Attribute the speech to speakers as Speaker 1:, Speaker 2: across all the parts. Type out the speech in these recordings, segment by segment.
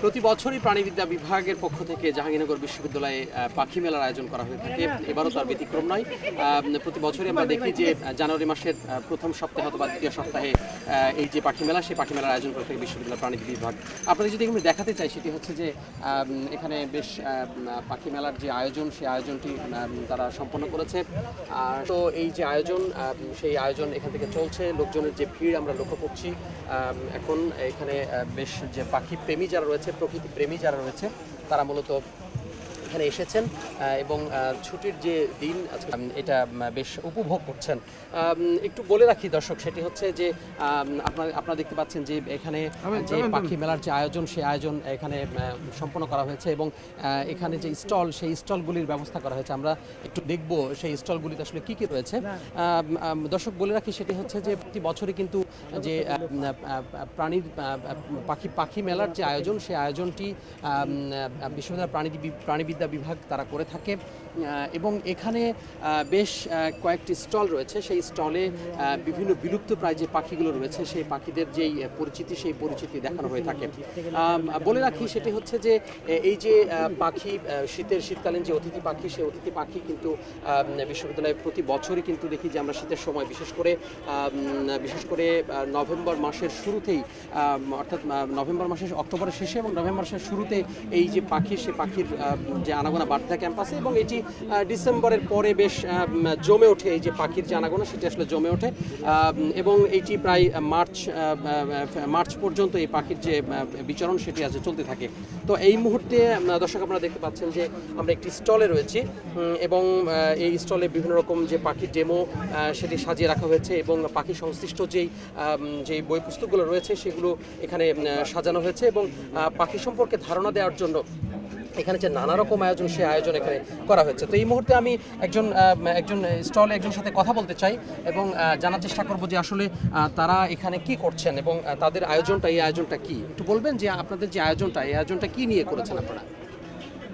Speaker 1: প্রতি বছরই প্রাণীবিদ্যা বিভাগের পক্ষ থেকে জাহাঙ্গীরনগর বিশ্ববিদ্যালয়ে পাখি মেলার আয়োজন করা হয়ে থাকে। এবারও তার ব্যতিক্রম নয়। প্রতি বছরই আমরা দেখি যে জানুয়ারি মাসের প্রথম সপ্তাহে অথবা দ্বিতীয় সপ্তাহে এই যে পাখি মেলা, সেই পাখি মেলার আয়োজন করে থাকে বিশ্ববিদ্যালয় প্রাণীবিদ্যা বিভাগ। আপনাদের যদি আমি দেখাতে চাই সেটি হচ্ছে যে এখানে বেশ পাখি মেলার যে আয়োজন, সেই আয়োজনটি তারা সম্পন্ন করেছে। তো এই যে আয়োজন, সেই আয়োজন এখান থেকে চলছে। লোকজনের যে ভিড় আমরা লক্ষ্য করছি এখন এখানে, বেশ যে পাখি প্রেমী যারা রয়েছে, প্রকৃতি প্রেমী যারা রয়েছে, তারা মূলত এখানে এসেছেন এবং ছুটির যে দিন এটা বেশ উপভোগ করছেন। একটু বলে রাখি দর্শক, সেটি হচ্ছে যে আপনারা দেখতে পাচ্ছেন যে এখানে যে পাখি মেলার যে আয়োজন, সেই আয়োজন এখানে সম্পন্ন করা হয়েছে এবং এখানে যে স্টল, সেই স্টলগুলির ব্যবস্থা করা হয়েছে। আমরা একটু দেখব সেই স্টলগুলিতে আসলে কী কী রয়েছে। দর্শক বলে রাখি, সেটি হচ্ছে যে প্রতি বছরই কিন্তু যে প্রাণীর পাখি মেলার যে আয়োজন, সেই আয়োজনটি বিশ্ববিদ্যালয় প্রাণীবিদ্যা বিভাগ তারা করে থাকে এবং এখানে বেশ কয়েকটি স্টল রয়েছে। সেই স্টলে বিভিন্ন বিলুপ্ত প্রায় যে পাখিগুলো রয়েছে, সেই পাখিদের যেই পরিচিতি, সেই পরিচিতি দেখানো হয়ে থাকে। বলে রাখি, সেটি হচ্ছে যে এই যে পাখি, শীতকালীন যে অতিথি পাখি, সেই অতিথি পাখি কিন্তু বিশ্ববিদ্যালয়ে প্রতি বছরই কিন্তু দেখি যে আমরা শীতের সময় বিশেষ করে নভেম্বর মাসের শুরুতেই, অর্থাৎ নভেম্বর মাসের অক্টোবরের শেষে এবং নভেম্বর মাসের শুরুতে এই যে পাখি, সে পাখির যে আনাগোনা বাড়তে থাকে ক্যাম্পাসে এবং এটি ডিসেম্বরের পরে বেশ জমে ওঠে। এই যে পাখির যে আনাগোনা, সেটি আসলে জমে ওঠে এবং এইটি প্রায় মার্চ পর্যন্ত এই পাখির যে বিচরণ, সেটি আজ চলতে থাকে। তো এই মুহূর্তে দর্শক আপনারা দেখতে পাচ্ছেন যে আমরা একটি স্টলে রয়েছি এবং এই স্টলে বিভিন্ন রকম যে পাখির ডেমো, সেটি সাজিয়ে রাখা হয়েছে এবং পাখি সংশ্লিষ্ট যেই বই পুস্তকগুলো রয়েছে, সেগুলো এখানে সাজানো হয়েছে এবং পাখি সম্পর্কে ধারণা দেওয়ার জন্য এখানে যে নানা রকম আয়োজন, সেই আয়োজন এখানে করা হয়েছে। তো এই মুহূর্তে আমি একজন স্টলে একজন সাথে কথা বলতে চাই এবং জানার চেষ্টা করব যে আসলে তারা এখানে কি করছেন এবং তাদের এই আয়োজনটা কি। একটু বলবেন যে আপনাদের যে আয়োজনটা, এই আয়োজনটা কি নিয়ে করেছেন আপনারা?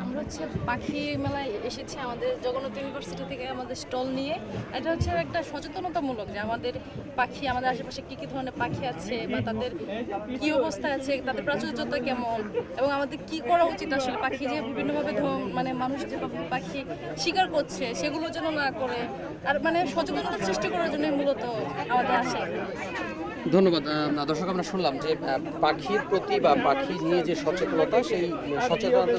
Speaker 2: আমরা হচ্ছে পাখি মেলায় এসেছি আমাদের জগন্নাথ ইউনিভার্সিটি থেকে আমাদের স্টল নিয়ে। এটা হচ্ছে একটা সচেতনতামূলক, যে আমাদের পাখি, আমাদের আশেপাশে কী কী ধরনের পাখি আছে বা তাদের কী অবস্থা আছে, তাদের প্রাচুর্যতা কেমন এবং আমাদের কি করা উচিত। আসলে পাখি যে বিভিন্নভাবে মানে মানুষ যেভাবে পাখি শিকার করছে, সেগুলো যেন না করে, আর মানে সচেতনতা সৃষ্টি করার জন্যই মূলত আমাদের আসা।
Speaker 1: ধন্যবাদ। দর্শক, আমরা শুনলাম যে পাখির প্রতি বা পাখি নিয়ে যে সচেতনতা, সেই সচেতনতা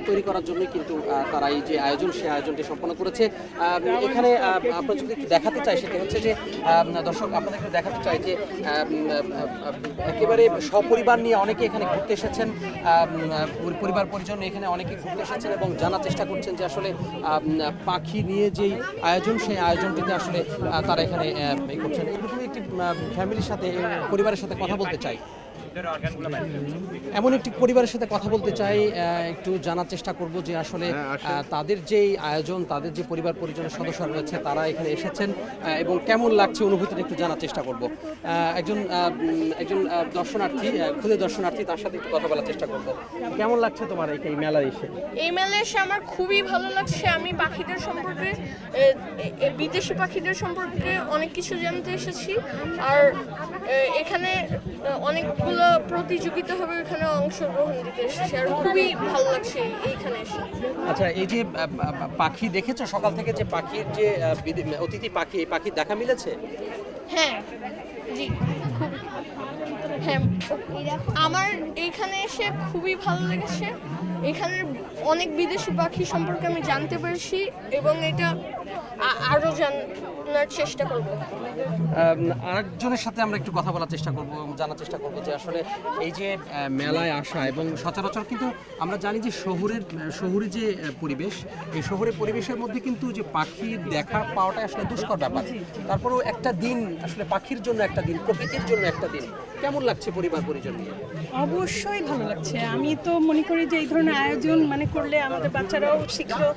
Speaker 1: তৈরি করার জন্যই কিন্তু তারা এই যে আয়োজন, সেই আয়োজনটি সম্পন্ন করেছে। এখানে আপনার যদি একটু দেখাতে চাই, সেটা হচ্ছে যে দর্শক আপনাদেরকে দেখাতে চাই যে একেবারে সপরিবার নিয়ে অনেকে এখানে ঘুরতে এসেছেন, পরিবার পরিজন এখানে অনেকে ঘুরতে এসেছেন এবং জানার চেষ্টা করছেন যে আসলে পাখি নিয়ে যেই আয়োজন, সেই আয়োজনটিতে আসলে তারা এখানে করছেন। একটি ফ্যামিলির সাথে, পরিবারের সাথে কথা বলতে চাই, এমন একটি পরিবারের সাথে কথা বলতে চাই, একটু জানার চেষ্টা করব যে আসলে তাদের যেই আয়োজন, তাদের যে পরিবার পরিজনের সদস্য রয়েছে, তারা এখানে এসেছেন এবং কেমন লাগছে অনুভূতিটা একটু জানার চেষ্টা করব। একজন দর্শনার্থী, খুদে দর্শনার্থী, তার সাথে একটু কথা বলার চেষ্টা করব। কেমন লাগছে তোমার এই মেলায় এসে?
Speaker 3: এই মেলায় এসে আমার খুবই ভালো লাগছে। আমি পাখিদের সম্পর্কে, বিদেশি পাখিদের সম্পর্কে অনেক কিছু জানতে এসেছি। আর এখানে অনেকগুলো প্রতিযোগিতা হবে, এখানে অংশগ্রহণ দিতে এসেছি আর খুবই ভালো লাগছে এইখানে এসে।
Speaker 1: আচ্ছা, এই যে পাখি দেখেছো সকাল থেকে, যে পাখির যে অতিথি পাখি, এই পাখির দেখা মিলেছে?
Speaker 3: হ্যাঁ, জি, খুব। হ্যাঁ, আমার এইখানে এসে খুবই ভালো লেগেছে। এখানের অনেক বিদেশি পাখি সম্পর্কে আমি জানতে পেরেছি এবং এটা আরও জানার চেষ্টা করব।
Speaker 1: আরেকজনের সাথে আমরা একটু কথা বলার চেষ্টা করব, জানার চেষ্টা করব যে আসলে এই যে মেলায় আসা এবং সচরাচর কিন্তু আমরা জানি যে শহুরে যে পরিবেশ, এই শহুরে পরিবেশের মধ্যে কিন্তু যে পাখির দেখা পাওয়াটা আসলে দুষ্কর ব্যাপার। তারপরেও একটা দিন আসলে পাখির জন্য, একটা দিন প্রকৃতির জন্য একটা দিন, কেমন লাগছে পরিবার পরিজন নিয়ে?
Speaker 4: অবশ্যই ভালো লাগছে। আমি তো মনে করি যে এই ধরনের আয়োজন করলে আমাদের বাচ্চারাও শিখলো,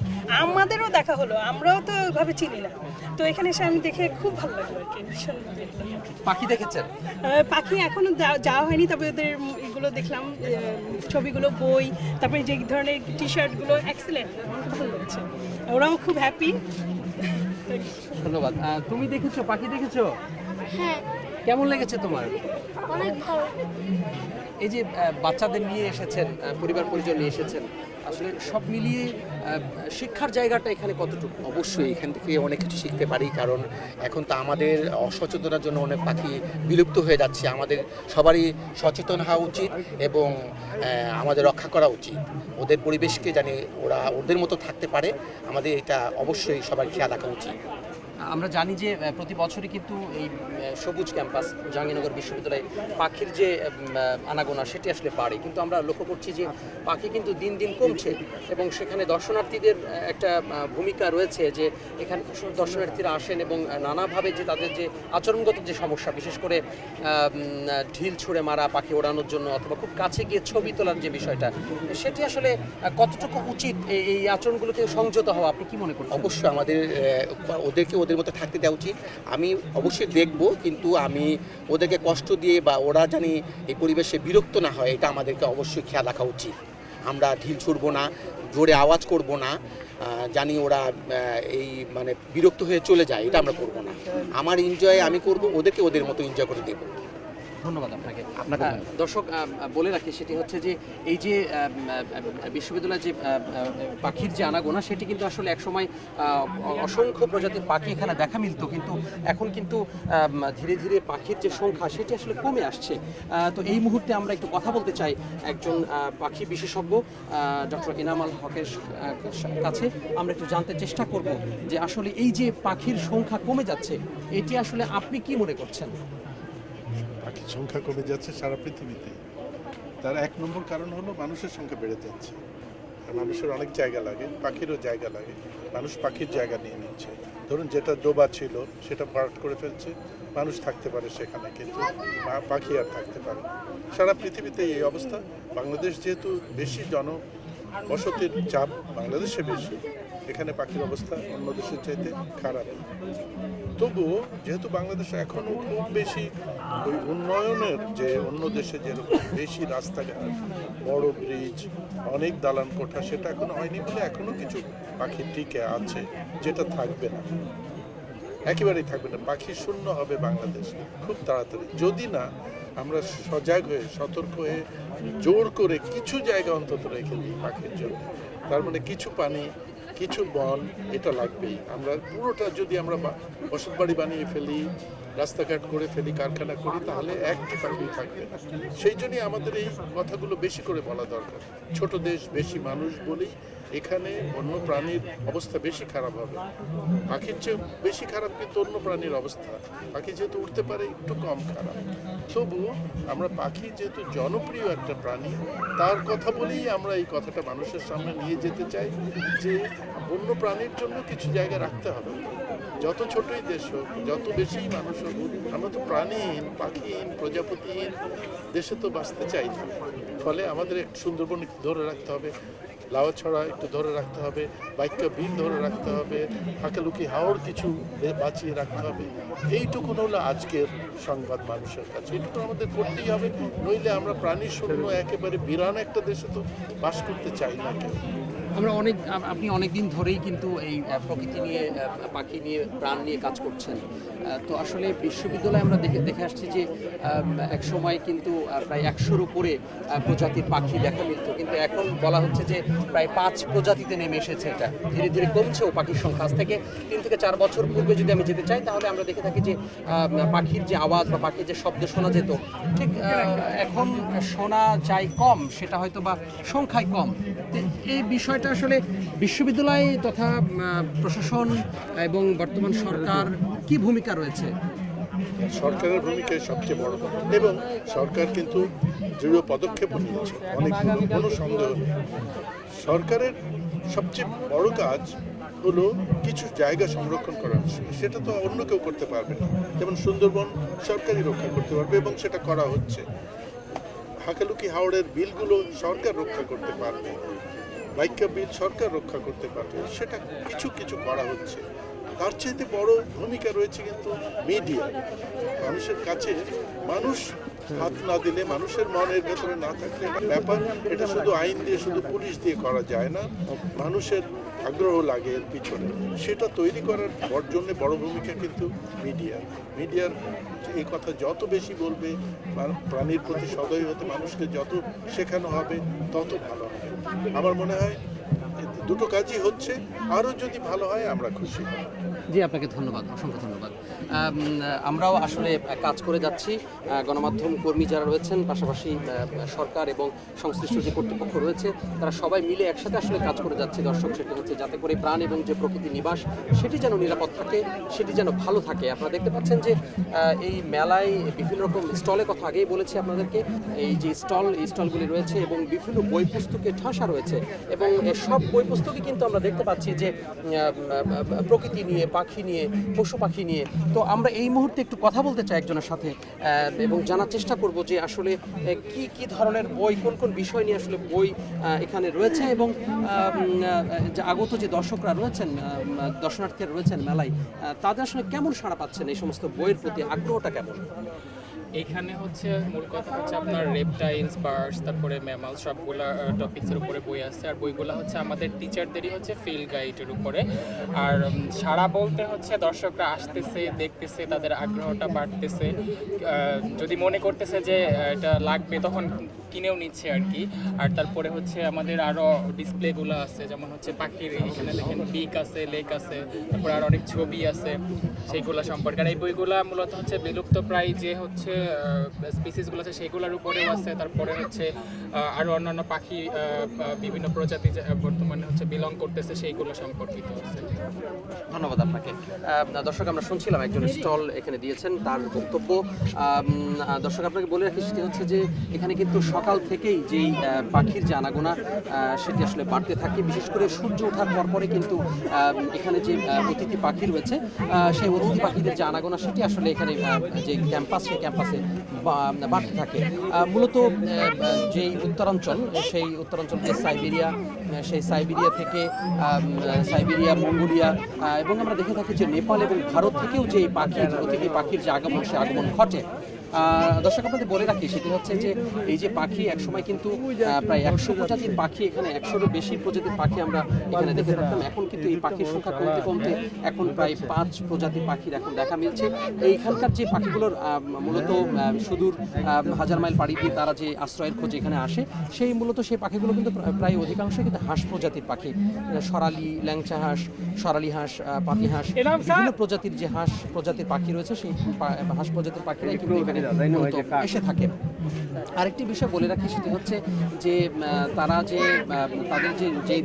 Speaker 4: আমাদেরও দেখা হলো, আমরাও তো ওইভাবে চিনি না। তো এখানে এসে আমি দেখে খুব ভালো লাগলো আর কি।
Speaker 1: পাখি দেখেছেন?
Speaker 4: পাখি এখনো যাওয়া হয়নি, তবে ওদের এগুলো দেখলাম, ছবিগুলো, বই, তারপরে যে ধরনের টি শার্টগুলো এক্সেলেন্ট, ভালো লাগছে। ওরাও খুব হ্যাপি।
Speaker 1: ধন্যবাদ। তুমি দেখেছো, পাখি দেখেছো?
Speaker 3: হ্যাঁ,
Speaker 1: কেমন লেগেছে তোমার?
Speaker 3: অনেক ভালো।
Speaker 1: এই যে বাচ্চাদের নিয়ে এসেছেন, পরিবার পরিজন নিয়ে এসেছেন, আসলে সব মিলিয়ে শিক্ষার জায়গাটা এখানে কতটুকু?
Speaker 5: অবশ্যই এখান থেকে অনেক কিছু শিখতে পারি, কারণ এখন তো আমাদের অসচেতনার জন্য অনেক পাখি বিলুপ্ত হয়ে যাচ্ছে। আমাদের সবারই সচেতন হওয়া উচিত এবং আমাদের রক্ষা করা উচিত। ওদের পরিবেশকে জানি ওরা ওদের মতো থাকতে পারে, আমাদের এটা অবশ্যই সবার খেয়াল রাখা উচিত।
Speaker 1: আমরা জানি যে প্রতি বছরই কিন্তু এই সবুজ ক্যাম্পাস জাহাঙ্গীরনগর বিশ্ববিদ্যালয়ে পাখির যে আনাগোনা সেটি আসলে বাড়ে, কিন্তু আমরা লক্ষ্য করছি যে পাখি কিন্তু দিন দিন কমছে এবং সেখানে দর্শনার্থীদের একটা ভূমিকা রয়েছে যে এখানে দর্শনার্থীরা আসেন এবং নানাভাবে যে তাদের যে আচরণগত যে সমস্যা, বিশেষ করে ঢিল ছুঁড়ে মারা, পাখি ওড়ানোর জন্য অথবা খুব কাছে গিয়ে ছবি তোলার যে বিষয়টা, সেটি আসলে কতটুকু উচিত এই আচরণগুলোকে সংযত হওয়া, আপনি কি মনে করছেন?
Speaker 5: অবশ্যই আমাদের ওদেরকে ওদের মতো থাকতে দেওয়া উচিত। আমি অবশ্যই দেখব, কিন্তু আমি ওদেরকে কষ্ট দিয়ে বা ওরা জানি এই পরিবেশে বিরক্ত না হয়, এটা আমাদেরকে অবশ্যই খেয়াল রাখা উচিত। আমরা ঢিল ছুড়ব না, জোরে আওয়াজ করব না, জানি ওরা এই মানে বিরক্ত হয়ে চলে যায়, এটা আমরা করব না। আমার এনজয় আমি করব, ওদেরকে ওদের মতো এনজয় করে দেবো।
Speaker 1: ধন্যবাদ আপনাকে।
Speaker 5: আপনাকে
Speaker 1: দর্শক বলে রাখি, সেটি হচ্ছে যে এই যে বিশ্ববিদ্যালয়ের যে পাখির যে আনাগোনা, সেটি কিন্তু আসলে একসময় অসংখ্য প্রজাতির পাখি এখানে দেখা মিলত, কিন্তু এখন কিন্তু ধীরে ধীরে পাখির যে সংখ্যা সেটি আসলে কমে আসছে। তো এই মুহূর্তে আমরা একটু কথা বলতে চাই একজন পাখি বিশেষজ্ঞ ডক্টর ইনামাল হকের কাছে। আমরা একটু জানতে চেষ্টা করব যে আসলে এই যে পাখির সংখ্যা কমে যাচ্ছে, এটি আসলে আপনি কি মনে করছেন?
Speaker 6: পাখির সংখ্যা কমে যাচ্ছে সারা পৃথিবীতে। তার এক নম্বর কারণ হলো মানুষের সংখ্যা বেড়ে যাচ্ছে। আর মানুষের অনেক জায়গা লাগে, পাখিরও জায়গা লাগে, মানুষ পাখির জায়গা নিয়ে নিচ্ছে। ধরুন যেটা ডোবা ছিল সেটা ভরাট করে ফেলছে, মানুষ থাকতে পারে সেখানে, কিন্তু পাখি আর থাকতে পারে না। সারা পৃথিবীতে এই অবস্থা। বাংলাদেশ যেহেতু বেশি জনবসতির চাপ বাংলাদেশে বেশি, এখানে পাখির অবস্থা অন্য দেশের চাইতে খারাপ। তবুও যেহেতু বাংলাদেশে এখনও খুব বেশি ওই উন্নয়নের যে অন্য দেশে যেরকম বেশি রাস্তাঘাট, বড় ব্রিজ, অনেক দালান কোঠা, সেটা এখনো হয়নি বলে এখনো কিছু পাখি টিকে আছে, যেটা থাকবে না, একেবারেই থাকবে না। পাখি শূন্য হবে বাংলাদেশ খুব তাড়াতাড়ি, যদি না আমরা সজাগ হয়ে সতর্ক হয়ে জোর করে কিছু জায়গা অন্তত রেখে দিই পাখির জন্য। তার মানে কিছু পানি, কিছু বন, এটা লাগবেই। আমরা পুরোটা যদি আমরা বসতবাড়ি বানিয়ে ফেলি, রাস্তাঘাট করে ফেলি, কারখানা করি, তাহলে একটি পাখি থাকবে না। সেই জন্যই আমাদের এই কথাগুলো বেশি করে বলা দরকার। ছোট দেশ, বেশি মানুষ বলেই এখানে অন্য প্রাণীর অবস্থা বেশি খারাপ হবে। পাখির চেয়ে বেশি খারাপ কিন্তু অন্য প্রাণীর অবস্থা। পাখি যেহেতু উঠতে পারে একটু কম খারাপ, তবুও আমরা পাখি যেহেতু জনপ্রিয় একটা প্রাণী, তার কথা বলেই আমরা এই কথাটা মানুষের সামনে নিয়ে যেতে চাই যে অন্য প্রাণীর জন্য কিছু জায়গা রাখতে হবে। যত ছোটই দেশ হোক, যত বেশি মানুষ হোক, আমরা তো প্রাণীহীন, পাখিহীন, প্রজাপতিহীন দেশে তো বাঁচতে চাই না। ফলে আমাদের একটু সুন্দরবন একটু ধরে রাখতে হবে, লাউছড়া একটু ধরে রাখতে হবে, বাইক্কা বিল ধরে রাখতে হবে, হাকালুকি হাওড় কিছু বাঁচিয়ে রাখতে হবে। এইটুকু হলো আজকের সংবাদ মানুষের কাছে। এইটুকু আমাদের করতেই হবে, নইলে আমরা প্রাণী শূন্য একেবারে বিরান একটা দেশে তো বাস করতে চাই না কেউ।
Speaker 1: আমরা আপনি অনেক দিন ধরেই কিন্তু এই প্রকৃতি নিয়ে, পাখি নিয়ে, প্রাণ নিয়ে কাজ করছেন। তো আসলে বিশ্ববিদ্যালয়ে আমরা দেখে আসছি যে এক সময় কিন্তু প্রায় 100-র উপরে প্রজাতির পাখি দেখা মিলত, কিন্তু এখন বলা হচ্ছে যে প্রায় 5 প্রজাতিতে নেমে এসেছে। এটা ধীরে ধীরে কমছেও পাখির সংখ্যা। আজ থেকে 3 থেকে 4 বছর পূর্বে যদি আমি যেতে চাই, তাহলে আমরা দেখে থাকি যে পাখির যে আওয়াজ বা পাখির যে শব্দ শোনা যেত, ঠিক এখন শোনা যায় কম, সেটা হয়তো বা সংখ্যায় কম। এই বিষয়টা আসলে বিশ্ববিদ্যালয় তথা প্রশাসন এবং বর্তমান সরকার কি ভূমিকা রয়েছে?
Speaker 6: সরকারের ভূমিকায় সবচেয়ে বড়, এবং সরকার কিন্তু দৃঢ় পদক্ষেপ নিয়েছে, অনেকগুলো, কোনো সন্দেহ নেই। সরকারের সবচেয়ে বড় কাজ হলো কিছু জায়গা সংরক্ষণ করা, সেটা তো অন্য কেউ করতে পারবে না। যেমন সুন্দরবন সরকারই রক্ষা করতে পারবে এবং সেটা করা হচ্ছে। হাকালুকি হাওড়ের বিলগুলো সরকার রক্ষা করতে পারবে, বাইক্কা বিল সরকার রক্ষা করতে পারবে, সেটা কিছু কিছু করা হচ্ছে। তার চাইতে বড় ভূমিকা রয়েছে কিন্তু মিডিয়া। মানুষের কাছে মানুষ হাত না দিলে, মানুষের মনের ভেতরে না থাকলে এটা ব্যাপার, এটা শুধু আইন দিয়ে, শুধু পুলিশ দিয়ে করা যায় না। মানুষের আগ্রহ লাগে এর পিছনে, সেটা তৈরি করার জন্য বড় ভূমিকা কিন্তু মিডিয়ার এই কথা যত বেশি বলবে, প্রাণীর প্রতি সদয় হতে মানুষকে যত শেখানো হবে তত ভালো হবে। আমার মনে হয় দুটো কাজই হচ্ছে, আরও যদি ভালো হয় আমরা খুশি।
Speaker 1: জি, আপনাকে ধন্যবাদ, অসংখ্য ধন্যবাদ। আমরাও আসলে কাজ করে যাচ্ছি, গণমাধ্যম কর্মী যারা রয়েছেন, পাশাপাশি সরকার এবং সংশ্লিষ্ট যে কর্তৃপক্ষ রয়েছে, তারা সবাই মিলে একসাথে আসলে কাজ করে যাচ্ছে দর্শক, সেটি হচ্ছে যাতে করে প্রাণ এবং যে প্রকৃতি নিবাস সেটি যেন নিরাপদ থাকে, সেটি যেন ভালো থাকে। আপনারা দেখতে পাচ্ছেন যে এই মেলায় বিভিন্ন রকম স্টলের কথা আগেই বলেছি আপনাদেরকে, এই যে এই স্টলগুলি রয়েছে এবং বিভিন্ন বই পুস্তকের ঠাসা রয়েছে, এবং সব বই পুস্তকই কিন্তু আমরা দেখতে পাচ্ছি যে প্রকৃতি নিয়ে, পাখি নিয়ে, পশু পাখি নিয়ে। তো আমরা এই মুহূর্তে একটু কথা বলতে চাই একজনের সাথে এবং জানার চেষ্টা করব যে আসলে কি ধরনের বই, কোন বিষয় নিয়ে আসলে বই এখানে রয়েছে, এবং যে আগত যে দর্শকরা রয়েছেন, দর্শনার্থীরা রয়েছেন মেলায়, তাদের আসলে কেমন সাড়া পাচ্ছেন, এই সমস্ত বইয়ের প্রতি আগ্রহটা কেমন?
Speaker 7: এখানে হচ্ছে মূল কথা হচ্ছে আপনার রেপটাইলস, বার্ডস, তারপরে ম্যামাল, সবগুলা টপিক্সের উপরে বই আছে। আর বইগুলো হচ্ছে আমাদের টিচারদেরই হচ্ছে ফিল্ড গাইডের উপরে। আর সারা বলতে হচ্ছে দর্শকরা আসতেছে, দেখতেছে, তাদের আগ্রহটা বাড়তেছে, যদি মনে করতেছে যে এটা লাগবে তখন কিনেও নিচ্ছে আর কি। আর তারপরে হচ্ছে আমাদের আরও ডিসপ্লেগুলো আছে, যেমন হচ্ছে পাখির, এখানে দেখেন পিক আছে, লেক আছে, তারপরে আর অনেক ছবি আছে সেইগুলো সম্পর্কে। আর এই বইগুলো মূলত হচ্ছে বিলুপ্ত প্রায় যে হচ্ছে স্পিসিসগুলো আছে সেইগুলোর উপরেও আছে। তারপরে হচ্ছে আরও অন্যান্য পাখি, বিভিন্ন প্রজাতি বর্তমানে হচ্ছে বিলং করতেছে, সেইগুলো সম্পর্কিত আছে।
Speaker 1: ধন্যবাদ আপনাকে। দর্শক, আমরা শুনছিলাম একজন স্টল এখানে দিয়েছেন, তার বক্তব্য। দর্শক, আপনাকে বলে রাখি, সেটি হচ্ছে যে এখানে কিন্তু সকাল থেকেই যেই পাখির যে আনাগোনা সেটি আসলে বাড়তে থাকে। বিশেষ করে সূর্য ওঠার পরপরে কিন্তু এখানে যে অতিথি পাখি রয়েছে, সেই অতিথি পাখিদের যে আনাগোনা সেটি আসলে এখানে যে ক্যাম্পাস, সেই ক্যাম্পাসে বাড়তে থাকে। মূলত যেই উত্তরাঞ্চল, সেই উত্তরাঞ্চল যে সাইবেরিয়া, সেই সাইবেরিয়া থেকে সাইবেরিয়া, মঙ্গোলিয়া, এবং আমরা দেখে থাকি যে নেপাল এবং ভারত থেকেও যে অতিথি পাখির যে আগমন, সে আগমন ঘটে। দর্শক, আপনাদের বলে রাখি, সেটি হচ্ছে যে এই যে পাখি, একসময় কিন্তু প্রায় 100 প্রজাতির পাখি, এখানে 100-এরও বেশি প্রজাতির পাখি আমরা এখানে দেখে থাকতাম। এখন কিন্তু এই পাখির সংখ্যা কমতে কমতে এখন প্রায় 5 প্রজাতির পাখির এখন দেখা মিলছে। এইখানকার যে পাখিগুলোর মূলত সুদূর হাজার মাইল পাড়ি দিয়ে তারা যে আশ্রয়ের খোঁজে এখানে আসে, সেই মূলত সেই পাখিগুলো কিন্তু প্রায় অধিকাংশই কিন্তু হাঁস প্রজাতির পাখি। সরালি, ল্যাংচা হাঁস, সরালি হাঁস, পাতি হাঁস, বিভিন্ন প্রজাতির যে হাঁস প্রজাতির পাখি রয়েছে, সেই হাঁস প্রজাতির পাখিরাই কিন্তু এখানে মূলত এসে থাকে। আরেকটি বিষয় বলে রাখি, সেটি হচ্ছে যে তারা যে তাদের যে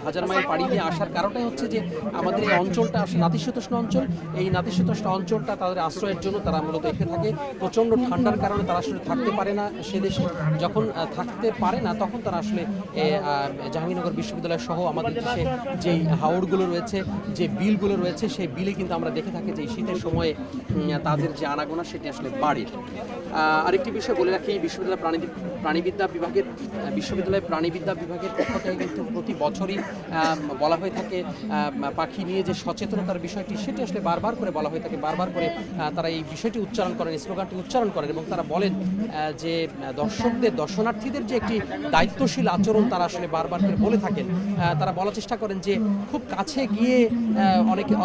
Speaker 1: হাজার মাইল পাড়ি দিয়ে আসার কারণটাই হচ্ছে যে আমাদের এই অঞ্চলটা নাতিশীতোষ্ণ অঞ্চল। এই নাতিশীতোষ্ণ অঞ্চলটা তাদের আশ্রয়ের জন্য তারা মূলত এসে থাকে। প্রচণ্ড ঠান্ডার কারণে তারা আসলে থাকতে পারে না সে দেশে। যখন থাকতে পারে না, তখন তারা আসলে জাহাঙ্গীরনগর বিশ্ববিদ্যালয় সহ আমাদের দেশে যেই হাওড়গুলো রয়েছে, যে বিলগুলো রয়েছে, সেই বিলে কিন্তু আমরা দেখে থাকি যে শীতের সময়ে তাদের যে আনাগোনা সেটি আসলে বাড়ে। আরেকটি বিষয় বলে রাখি, বিশ্ববিদ্যালয় প্রাণীবিদ্যা বিভাগের পক্ষ থেকে কিন্তু প্রতি বছরই বলা হয়ে থাকে পাখি নিয়ে যে সচেতনতার বিষয়টি, সেটি আসলে বারবার করে বলা হয়ে থাকে। বারবার করে তারা এই বিষয়টি উচ্চারণ করেন, স্লোগানটি উচ্চারণ করেন, এবং তারা বলেন যে দর্শনার্থীদের যে একটি দায়িত্বশীল আচরণ তারা আসলে বারবার করে বলে থাকেন। তারা বলার চেষ্টা করেন যে খুব কাছে গিয়ে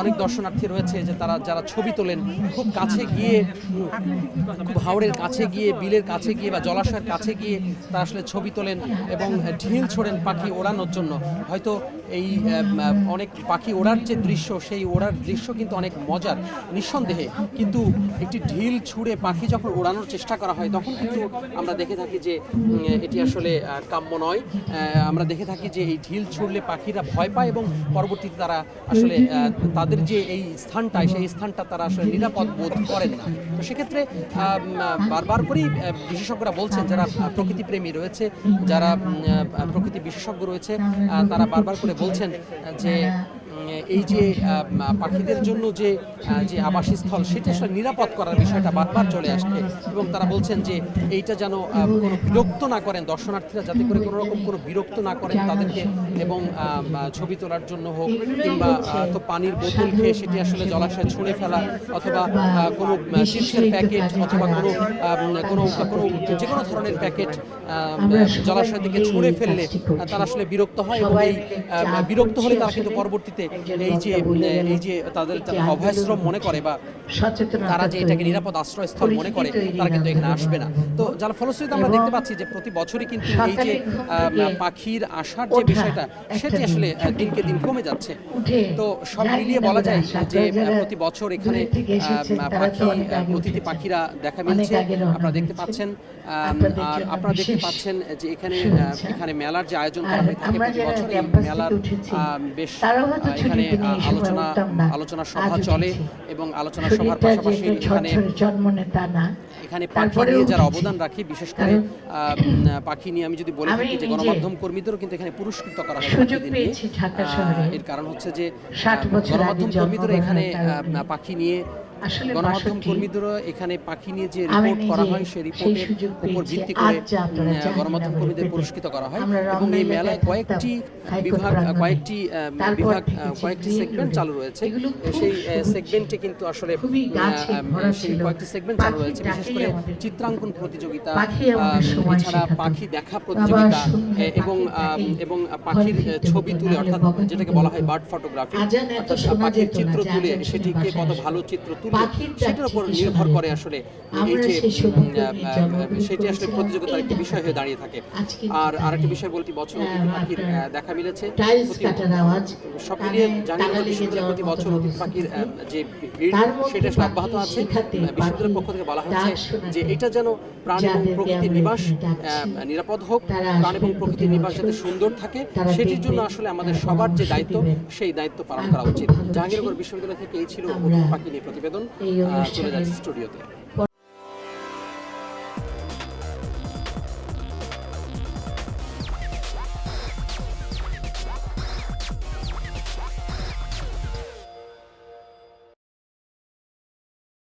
Speaker 1: অনেক দর্শনার্থী রয়েছে যে যারা ছবি তোলেন, খুব কাছে গিয়ে, খুব হাওড়ের কাছে গিয়ে, বিলের কাছে গিয়ে বা জলাশয়ের কাছে গিয়ে তারা আসলে ছবি তোলেন এবং ঢিল ছোড়েন পাখি ওড়ানোর জন্য। হয়তো এই অনেক পাখি ওড়ার যে দৃশ্য, সেই ওড়ার দৃশ্য কিন্তু অনেক মজার নিঃসন্দেহে, কিন্তু একটি ঢিল ছুঁড়ে পাখি যখন ওড়ানোর চেষ্টা করা হয়, তখন কিন্তু আমরা দেখে থাকি যে এটি আসলে কাম্য নয়। আমরা দেখে থাকি যে এই ঢিল ছুঁড়লে পাখিরা ভয় পায় এবং পরবর্তীতে তারা আসলে তাদের যে এই স্থানটায়, সেই স্থানটা তারা আসলে নিরাপদ বোধ করেন না। তো সেক্ষেত্রে বারবার করেই বিশেষজ্ঞরা বলছেন, যারা প্রকৃতিপ্রেমী রয়েছে, যারা প্রকৃতি বিশেষজ্ঞ রয়েছে, তারা বারবার করে বলছেন যে এই যে পাখিদের জন্য যে যে আবাসস্থল সেটা আসলে নিরাপদ করার বিষয়টা বারবার চলে আসছে এবং তারা বলছেন যে এইটা যেন কোনো বিরক্ত না করেন দর্শনার্থীরা, যাতে করে কোনো রকম কোনো বিরক্ত না করেন তাদেরকে, এবং ছবি তোলার জন্য হোক কিংবা তো পানির বোতল খেয়ে সেটি আসলে জলাশয়ে ছুঁড়ে ফেলা অথবা কোনো চিপসের প্যাকেট অথবা কোনো যে কোনো ধরনের প্যাকেট জলাশয় থেকে ছুঁড়ে ফেললে তারা আসলে বিরক্ত হয় এবং এই বিরক্ত হলে তারা কিন্তু পরবর্তীতে এই যে তাদের অভয়াশ্রম মনে করে বা তারা যে এটাকে নিরাপদ আশ্রয়স্থল মনে করে তারা কিন্তু এখানে আসবে না। তো যার ফলশ্রুতিতে আমরা দেখতে পাচ্ছি যে প্রতি বছরই কিন্তু এই যে পাখির আসার যে বিষয়টা সেটি আসলে দিনকে দিন কমে যাচ্ছে। তো সব মিলিয়ে বলা যায় যে প্রতি বছর এখানে অতিথি পাখিরা দেখা মিলছে, আপনারা দেখতে পাচ্ছেন। আর আপনারা দেখতে পাচ্ছেন যে এখানে মেলার যে আয়োজন করা হয়ে থাকে প্রতি বছর, এই মেলার বেশ এখানে আলোচনা সভা চলে এবং আলোচনা সভার পাশাপাশি এখানে পাখি নিয়ে যারা অবদান রাখে, বিশেষ করে পাখি নিয়ে আমি যদি বলে থাকি যে গণমাধ্যম কর্মীদেরও কিন্তু এখানে পুরস্কৃত করা হয় প্রতিদিন নিয়ে। এর কারণ হচ্ছে যে গণমাধ্যম কর্মীদেরও এখানে পাখি নিয়ে গণমাধ্যম কর্মীদেরও এখানে পাখি নিয়ে যে রিপোর্ট করা হয় সেই রিপোর্টের উপর ভিত্তি করে গণমাধ্যম কর্মীদের পুরস্কৃত করা হয় এবং এই মেলায় কয়েকটি সেগমেন্ট চালু রয়েছে। সেই সেগমেন্টে কিন্তু আসলে সেই কয়েকটি সেগমেন্ট চালু রয়েছে, বিশেষ করে চিত্রাঙ্কন প্রতিযোগিতা, এছাড়া পাখি দেখা প্রতিযোগিতা এবং পাখির ছবি তুলে, অর্থাৎ যেটাকে বলা হয় বার্ড ফটোগ্রাফি, অর্থাৎ পাখির চিত্র তুলে সেটিকে কত ভালো চিত্র তুলে সেটার উপর নির্ভর করে আসলে এই যে সেটি আসলে প্রতিযোগিতার একটি বিষয় হয়ে দাঁড়িয়ে থাকে। আর আরেকটি বিষয় বলতে বছর অতিথি পাখির দেখা মিলেছে, সব মিলিয়ে জাহাঙ্গীরনগর বিশ্ববিদ্যালয় প্রতি বছর অতিথি পাখির যে ভিড় সেটা আসলে অব্যাহত আছে। বিশ্ববিদ্যালয়ের পক্ষ থেকে বলা হচ্ছে যে এটা যেন প্রাণ এবং প্রকৃতির নিবাস নিরাপদ হোক, প্রাণ এবং প্রকৃতির নিবাস যাতে সুন্দর থাকে, সেটির জন্য আসলে আমাদের সবার যে দায়িত্ব সেই দায়িত্ব পালন করা উচিত। জাহাঙ্গীরনগর বিশ্ববিদ্যালয় থেকে এই ছিল অতিথি পাখি নিয়ে প্রতিবেদন। চলে যাচ্ছে স্টুডিওতে।